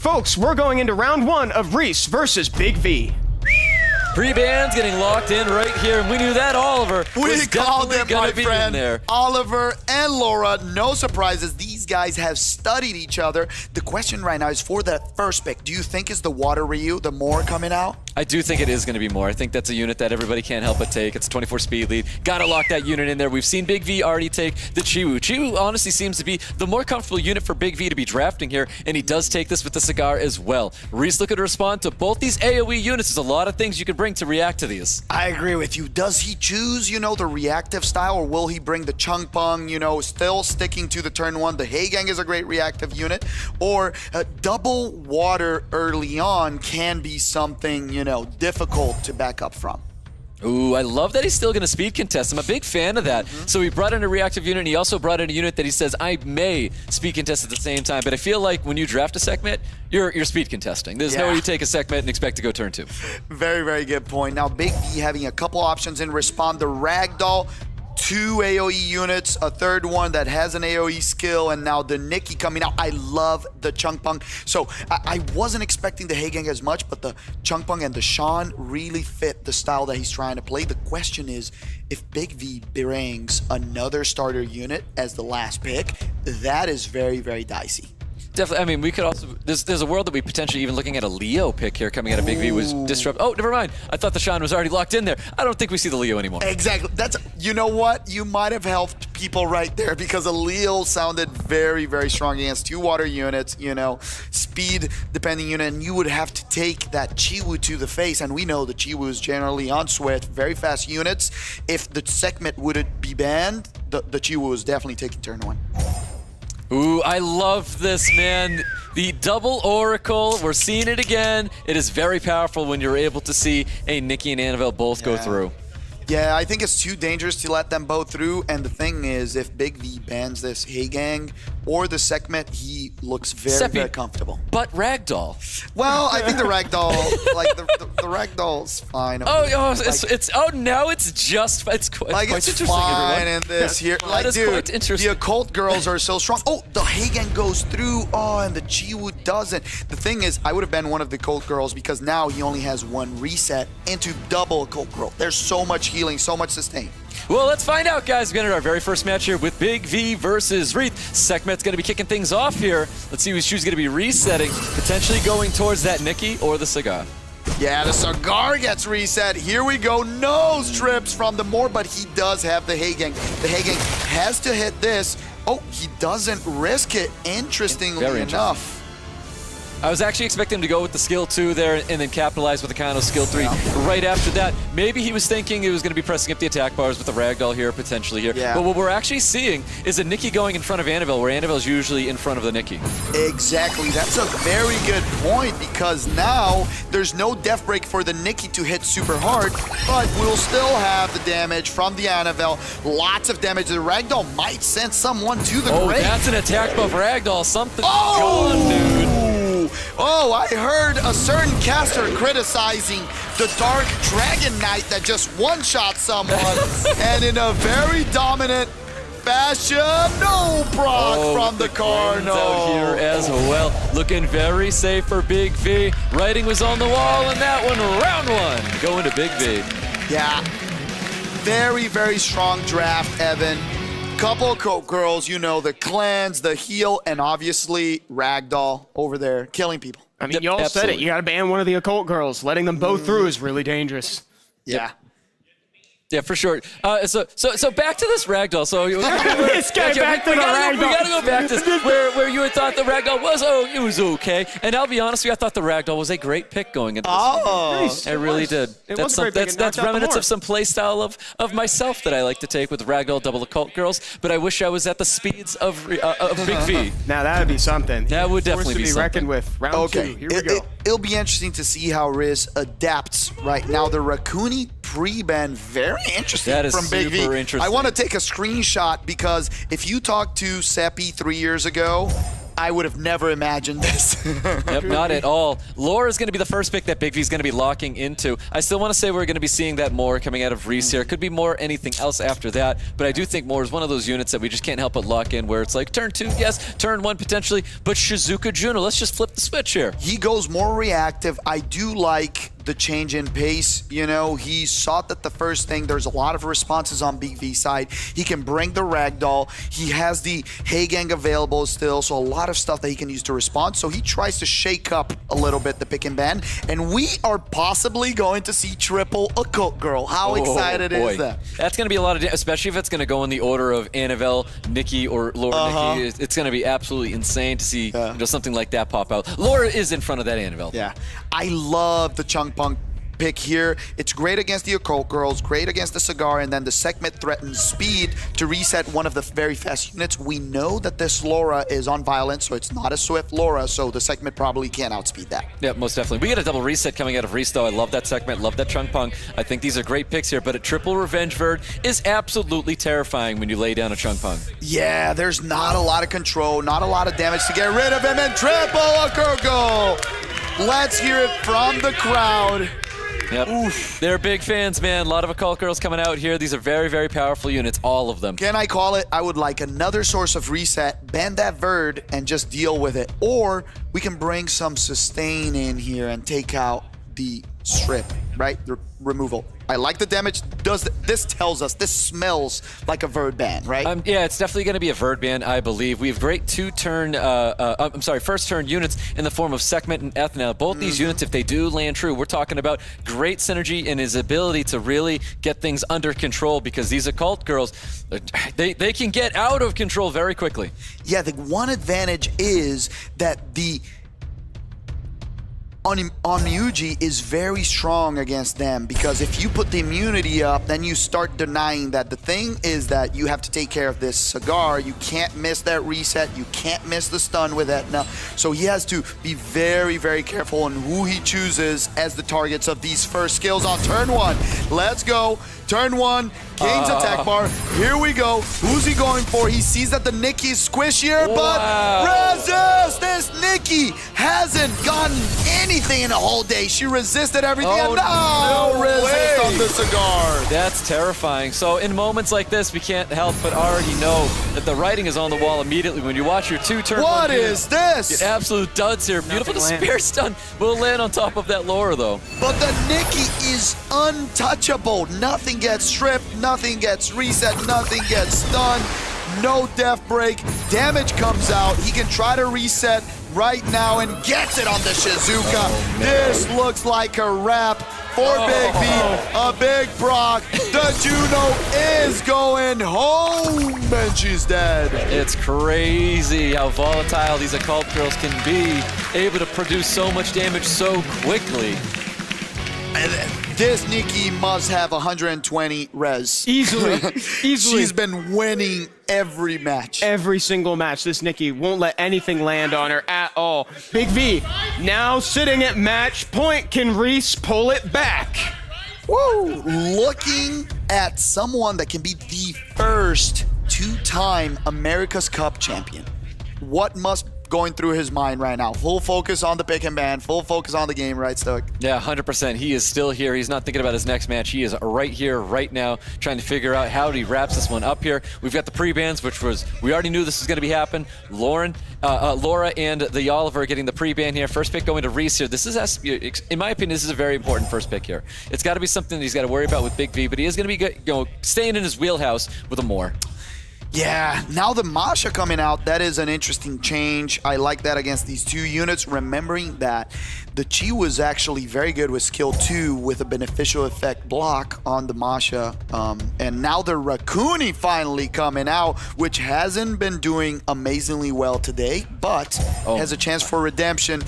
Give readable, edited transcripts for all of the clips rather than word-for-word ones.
Folks, we're going into round 1 of RHYS versus Big V. Pre-bands getting locked in right here, and we knew that Oliver was called definitely them, going my to be friend. in there. Oliver and Laura, no surprises. These guys have studied each other. The question right now is for that first pick. Do you think it's the Water Ryu, the more coming out? I do think it is going to be more. I think that's a unit that everybody can't help but take. It's a 24 speed lead. Got to lock that unit in there. We've seen Big V already take the Chiwu. Chiwu honestly seems to be the more comfortable unit for Big V to be drafting here, and he does take this with the Cigar as well. RHYS looking to respond to both these AoE units. There's a lot of things you can bring to react to these. I agree with you. Does he choose, the reactive style, or will he bring the Chung Pung, still sticking to the turn 1? The Heigang is a great reactive unit. Or double water early on can be something, difficult to back up from. Ooh, I love that he's still going to speed contest. I'm a big fan of that. So he brought in a reactive unit, and he also brought in a unit that he says, I may speed contest at the same time. But I feel like when you draft a Sekhmet, you're speed contesting. There's no way you take a Sekhmet and expect to go turn 2. Very, very good point. Now, Big V having a couple options in respond. The Ragdoll, 2 AoE units, a third one that has an AoE skill, and now the Nikki coming out. I love the Chung Pung. So I wasn't expecting the Heigang as much, but the Chung Pung and the Shan really fit the style that he's trying to play. The question is, if Big V brings another starter unit as the last pick, that is very, very dicey. Definitely. I mean, we could also, there's a world that we potentially even looking at a Leo pick here coming out of Big V was disrupt. Oh, never mind. I thought the Shan was already locked in there. I don't think we see the Leo anymore. Exactly. You know what? You might have helped people right there, because a Leo sounded very, very strong against 2 water units, speed depending unit, and you would have to take that Chiwu to the face, and we know the Chiwu is generally on Swift, very fast units. If the Sekhmet wouldn't be banned, the Chiwu is definitely taking turn 1. Ooh, I love this, man. The double Oracle, we're seeing it again. It is very powerful when you're able to see a Nikki and Annabelle both go through. Yeah, I think it's too dangerous to let them both through, and the thing is, if Big V bans this Heigang or the Sekhmet, he looks very, very comfortable. But Ragdoll. Well, I think the Ragdoll, like the Ragdoll's fine. Now it's just, it's quite interesting, fine everyone. in this here. Like, dude, the occult girls are so strong. Oh, the Heigang goes through. Oh, and the Chiwu doesn't. The thing is, I would have been one of the occult girls, because now he only has 1 reset into double occult girl. There's so much healing, so much sustain. Well, let's find out, guys. We're going to our very first match here with Big V versus RHYS. Sekhmet's going to be kicking things off here. Let's see who's going to be resetting, potentially going towards that Nikki or the Cigar. Yeah, the Cigar gets reset. Here we go. No strips from the Moor, but he does have the Heigang. The Heigang has to hit this. Oh, he doesn't risk it, interestingly enough. I was actually expecting him to go with the skill 2 there and then capitalize with the kind of skill 3 right after that. Maybe he was thinking he was going to be pressing up the attack bars with the Ragdoll here, potentially here. Yeah. But what we're actually seeing is a Nikki going in front of Annabelle, where Annabelle's usually in front of the Nikki. Exactly. That's a very good point, because now there's no death break for the Nikki to hit super hard, but we'll still have the damage from the Annabelle. Lots of damage. The Ragdoll might send someone to the grave. Oh, that's an attack buff Ragdoll. Something's gone, dude. Oh, I heard a certain caster criticizing the Dark Dragon Knight that just one-shot someone, and in a very dominant fashion, no proc from the Cardinal. Out here as well, looking very safe for Big V. Writing was on the wall, and that one, round 1, going to Big V. Yeah, very, very strong draft, Evan. Couple of Coke girls, the cleanse, the heal, and obviously Ragdoll over there killing people. I mean, y'all said it. You got to ban one of the occult girls. Letting them both through is really dangerous. Yeah. Yeah, for sure. So back to this Ragdoll. So this guy back to the Ragdoll. We gotta go back to this, where you had thought the Ragdoll was okay. And I'll be honest with you, I thought the Ragdoll was a great pick going into this. Nice. I really did. That's remnants of some play style of myself that I like to take with Ragdoll double occult girls. But I wish I was at the speeds of Big V. Now that'd be something. That would definitely be something. Reckoned with. Round 2. Here we go. It'll be interesting to see how RHYS adapts right now. The Raccoony pre-ban, very interesting from Big V. Interesting. I want to take a screenshot, because if you talk to Seppi 3 years ago, I would have never imagined this. Yep, not at all. Laura is going to be the first pick that Big V is going to be locking into. I still want to say we're going to be seeing that more coming out of RHYS here. Could be more anything else after that, but I do think more is one of those units that we just can't help but lock in, where it's like turn 2, yes, turn 1 potentially, but Shizuka Juno, let's just flip the switch here. He goes more reactive. I do like the change in pace. You know, he saw that the first thing, there's a lot of responses on Big V side. He can bring the ragdoll. He has the Hey Gang available still, so a lot of stuff that he can use to respond. So he tries to shake up a little bit the pick and ban, and we are possibly going to see triple Occult Girl. How excited is that? That's going to be a lot of, especially if it's going to go in the order of Annabelle, Nikki, or Laura Nikki. It's going to be absolutely insane to see something like that pop out. Laura is in front of that Annabelle. Yeah, I love the Chunk Punk pick here. It's great against the Occult Girls, great against the Cigar, and then the segment threatens speed to reset one of the very fast units. We know that this Laura is on violence, so it's not a swift Laura, so the segment probably can't outspeed that. Yeah, most definitely. We get a double reset coming out of RHYS, though. I love that segment, love that Chunk Punk. I think these are great picks here, but a triple Revenge Bird is absolutely terrifying when you lay down a Chunk Punk. Yeah, there's not a lot of control, not a lot of damage to get rid of him, and triple Occult Girl! Let's hear it from the crowd. Yep. Oof. They're big fans, man. A lot of Occult Girls coming out here. These are very, very powerful units, all of them. Can I call it? I would like another source of reset, ban that Verd, and just deal with it. Or we can bring some sustain in here and take out the strip, right? The removal. I like the damage. This tells us, this smells like a Verd ban, right? Yeah, it's definitely going to be a Verd ban, I believe. We have great first turn units in the form of Segment and Ethna. Both these units, if they do land true, we're talking about great synergy and his ability to really get things under control, because these Occult Girls, they can get out of control very quickly. Yeah, the one advantage is that the Onmyuji is very strong against them, because if you put the immunity up, then you start denying that. The thing is that you have to take care of this Cigar. You can't miss that reset. You can't miss the stun with Etna. So he has to be very, very careful on who he chooses as the targets of these first skills on turn 1. Let's go. Turn 1, gains attack bar. Here we go. Who's he going for? He sees that the Nikki is squishier, but resist! This Nikki hasn't gotten anything in a whole day. She resisted everything, and no resist on the Cigar. That's terrifying. So in moments like this, we can't help but already know that the writing is on the wall immediately when you watch your 2 turn. What is this? Get absolute duds here. Beautiful. The spear stun will land on top of that Laura, though. But the Nikki is untouchable. Nothing gets stripped, nothing gets reset, nothing gets stunned, no death break. Damage comes out. He can try to reset right now and gets it on the Shizuka. This looks like a wrap for Big V. A big proc. The Juno is going home, and she's dead. It's crazy how volatile these Occult Girls can be, able to produce so much damage so quickly. This Nikki must have 120 res. Easily. She's been winning every match. Every single match. This Nikki won't let anything land on her at all. Big V now sitting at match point. Can RHYS pull it back? Woo! Looking at someone that can be the first 2-time America's Cup champion. What must going through his mind right now? Full focus on the pick and ban, full focus on the game, right, Stoic? Yeah, 100%. He is still here. He's not thinking about his next match. He is right here, right now, trying to figure out how he wraps this one up here. We've got the pre-bans, which was, we already knew this was going to be happening. Laura and the Oliver getting the pre-ban here. First pick going to RHYS here. This is, in my opinion, this is a very important first pick here. It's got to be something that he's got to worry about with Big V, but he is going to be staying in his wheelhouse with a more. Yeah, now the Masha coming out, that is an interesting change. I like that against these 2 units, remembering that the Chi was actually very good with skill 2 with a beneficial effect block on the Masha. And now the Rakuni finally coming out, which hasn't been doing amazingly well today, but has a chance for redemption.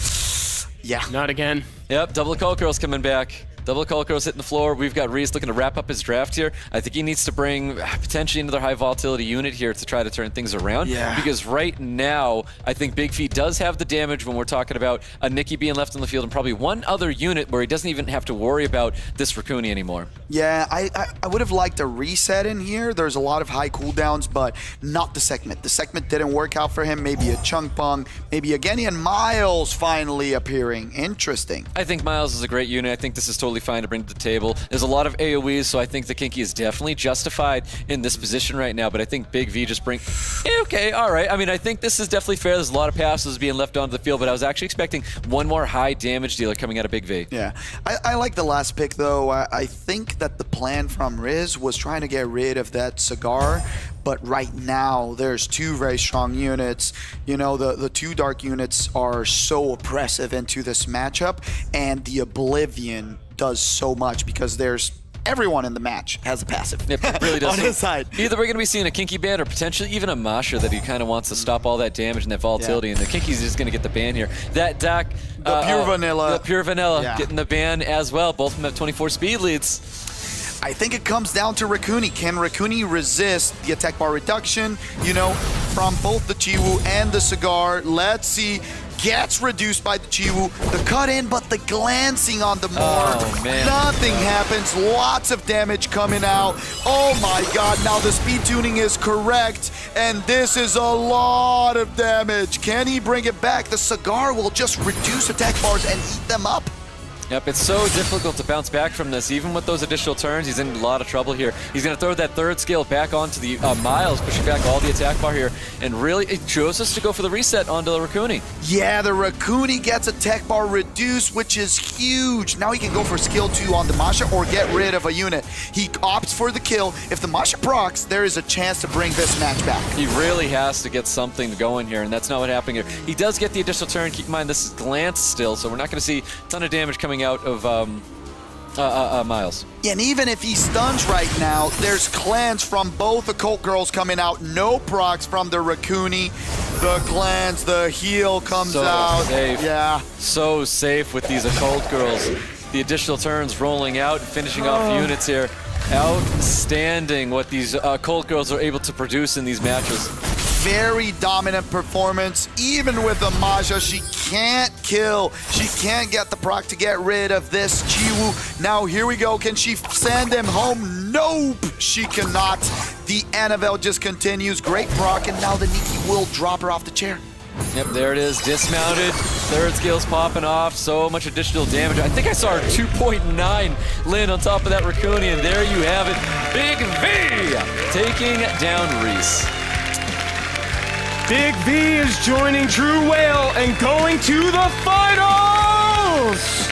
Yeah. Not again. Yep, double Occult Girls coming back. Double Cult Girls hitting the floor. We've got RHYS looking to wrap up his draft here. I think he needs to bring potentially another high volatility unit here to try to turn things around. Yeah. Because right now, I think BIGV does have the damage when we're talking about a Nicky being left on the field and probably one other unit where he doesn't even have to worry about this Raccoon anymore. Yeah, I would have liked a reset in here. There's a lot of high cooldowns, but not the segment. The segment didn't work out for him. Maybe a Chunk Pong, maybe a Genny, and Miles finally appearing. Interesting. I think Miles is a great unit. I think this is totally fine to bring to the table. There's a lot of AoEs, so I think the Kinky is definitely justified in this position right now, but I think BIGV just bring... okay, all right. I mean, I think this is definitely fair. There's a lot of passes being left onto the field, but I was actually expecting one more high damage dealer coming out of BIGV. Yeah, I like the last pick, though. I think that the plan from RHYS was trying to get rid of that Cigar, but right now there's two very strong units. You know, the two dark units are so oppressive into this matchup, and the Oblivion does so much because there's everyone in the match has a passive. It really does. On his side. Either we're going to be seeing a Kinky ban or potentially even a Masha that he kind of wants to stop all that damage and that volatility, and the Kinky's just going to get the ban here. That Dak... The Pure Vanilla. The Pure Vanilla Yeah. getting the ban as well. Both of them have 24 speed leads. I think it comes down to Raccoon. Can Raccoon resist the attack bar reduction, you know, from both the Chiwu and the Cigar? Let's see. Gets reduced by the Chiwu. The cut in, but the glancing on the Morg. Oh, man. Nothing happens. Lots of damage coming out. Oh my god, now the speed tuning is correct, and this is a lot of damage. Can he bring it back? The Cigar will just reduce attack bars and eat them up. Yep, it's so difficult to bounce back from this. Even with those additional turns, he's in a lot of trouble here. He's going to throw that third skill back onto the Miles, pushing back all the attack bar here. And really, it chose us to go for the reset onto the Raccoon. Yeah, the Raccoon gets attack bar reduced, which is huge. Now he can go for skill 2 on the Masha or get rid of a unit. He opts for the kill. If the Masha procs, there is a chance to bring this match back. He really has to get something going here, and that's not what happened here. He does get the additional turn. Keep in mind, this is Glance still, so we're not going to see a ton of damage coming out of Miles. And even if he stuns right now, there's clans from both Occult Girls coming out. No procs from the Raccoon. The clans, the heal comes So out. safe. Yeah. So safe with these Occult Girls. The additional turns rolling out and finishing off units here. Outstanding what these Occult Girls are able to produce in these matches. Very dominant performance. Even with the Maja, she can't kill. She can't get the proc to get rid of this Chiwu. Now here we go. Can she send him home? Nope, she cannot. The Annabelle just continues. Great proc, and now the Nikki will drop her off the chair. Yep, there it is, dismounted. Third skill's popping off. So much additional damage. I think I saw her 2.9 land on top of that Raccoon, and there you have it. BIGV taking down RHYS. BIGV is joining True Whale and going to the finals!